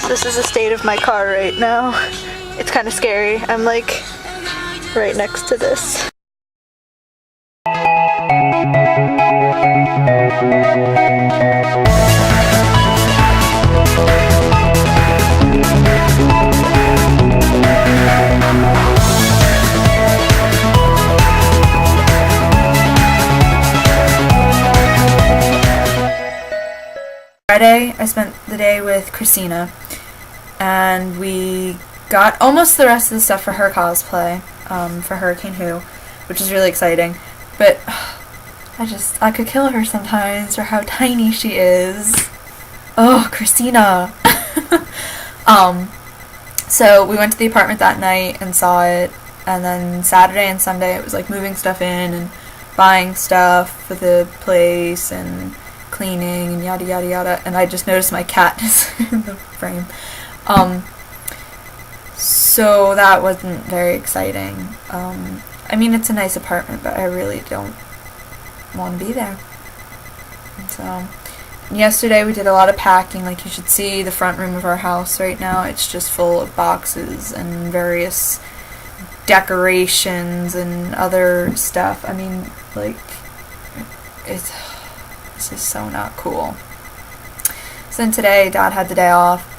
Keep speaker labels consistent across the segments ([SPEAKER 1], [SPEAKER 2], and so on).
[SPEAKER 1] This is the state of my car right now. It's kind of scary. I'm like right next to this. Friday, I spent the day with Christina, and we got almost the rest of the stuff for her cosplay, for Hurricane Who, which is really exciting, but I could kill her sometimes for how tiny she is. Oh, Christina! So we went to the apartment that night and saw it, and then Saturday and Sunday it was like moving stuff in and buying stuff for the place and cleaning and yada yada yada, and I just noticed my cat is in the frame. So that wasn't very exciting. I mean, it's a nice apartment, but I really don't want to be there. And so yesterday we did a lot of packing. Like, you should see the front room of our house right now. It's just full of boxes and various decorations and other stuff. I mean, like, this is so not cool. So then today, Dad had the day off,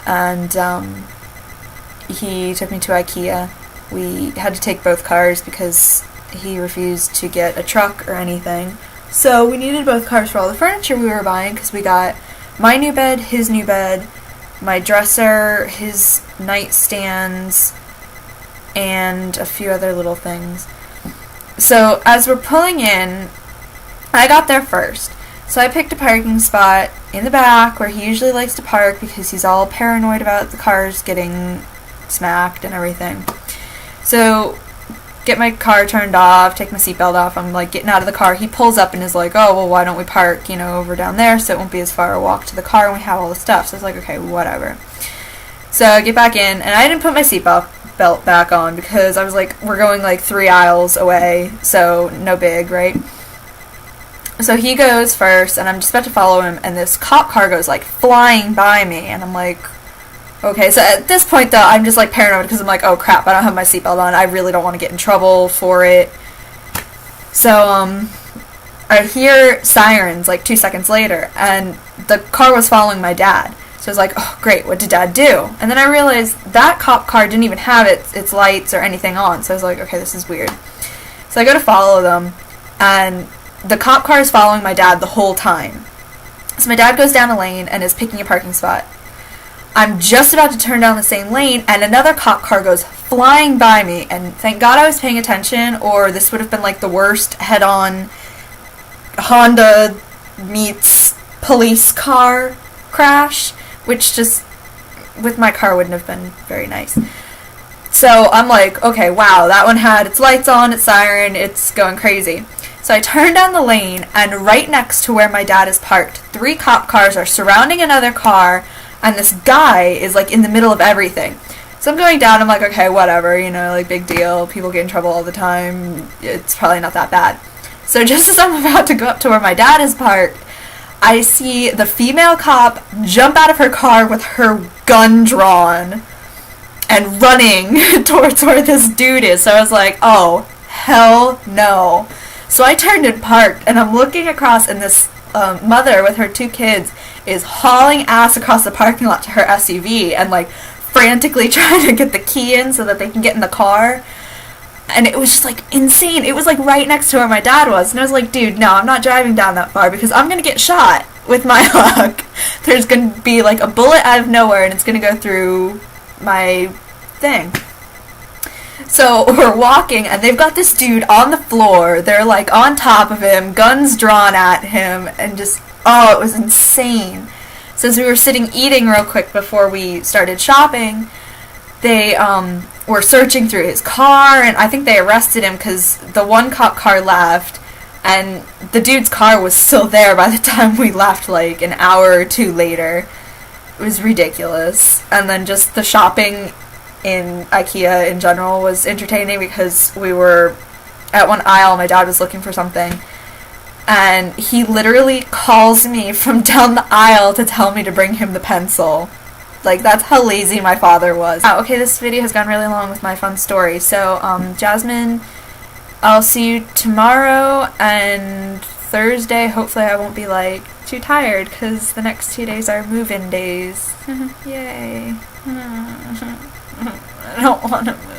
[SPEAKER 1] and he took me to Ikea. We had to take both cars because he refused to get a truck or anything. So we needed both cars for all the furniture we were buying, because we got my new bed, his new bed, my dresser, his nightstands, and a few other little things. So as we're pulling in, I got there first. So I picked a parking spot in the back where he usually likes to park because he's all paranoid about the cars getting smacked and everything. So get my car turned off, take my seatbelt off, I'm like getting out of the car. He pulls up and is like, oh, well, why don't we park, over down there so it won't be as far a walk to the car and we have all the stuff. So I was like, okay, whatever. So I get back in, and I didn't put my seatbelt back on because I was like, we're going like 3 aisles away, so no big, right? So he goes first, and I'm just about to follow him, and this cop car goes like flying by me, and I'm like, okay. So at this point though, I'm just like paranoid because I'm like, oh crap, I don't have my seatbelt on. I really don't want to get in trouble for it. So I hear sirens like 2 seconds later, and the car was following my dad. So I was like, oh great, what did Dad do? And then I realized that cop car didn't even have its lights or anything on. So I was like, okay, this is weird. So I go to follow them, and the cop car is following my dad the whole time. So my dad goes down a lane and is picking a parking spot. I'm just about to turn down the same lane, and another cop car goes flying by me, and thank God I was paying attention, or this would have been like the worst head-on Honda meets police car crash, which just, with my car, wouldn't have been very nice. So I'm like, okay, wow, that one had its lights on, its siren, it's going crazy. So I turn down the lane, and right next to where my dad is parked, 3 cop cars are surrounding another car, and this guy is like in the middle of everything. So I'm going down, I'm like, okay, whatever, like big deal, people get in trouble all the time, it's probably not that bad. So just as I'm about to go up to where my dad is parked, I see the female cop jump out of her car with her gun drawn and running towards where this dude is. So I was like, oh, hell no. So I turned and parked, and I'm looking across, and this mother with her 2 kids is hauling ass across the parking lot to her SUV and like frantically trying to get the key in so that they can get in the car. And it was just like insane. It was like right next to where my dad was, and I was like, dude, no, I'm not driving down that far because I'm gonna get shot with my luck. There's gonna be like a bullet out of nowhere, and it's gonna go through my thing. So we're walking, and they've got this dude on the floor. They're like on top of him, guns drawn at him, and just, oh, it was insane. So as we were sitting eating real quick before we started shopping, they were searching through his car, and I think they arrested him because the one cop car left, and the dude's car was still there by the time we left, like an hour or 2 later. It was ridiculous. And then just the shopping in Ikea in general was entertaining because we were at one aisle, my dad was looking for something, and he literally calls me from down the aisle to tell me to bring him the pencil. Like, that's how lazy my father was. Oh, okay, this video has gone really long with my fun story. So, Jasmine, I'll see you tomorrow, and Thursday, hopefully I won't be, like, too tired, because the next 2 days are move-in days. Yay. I don't want to move.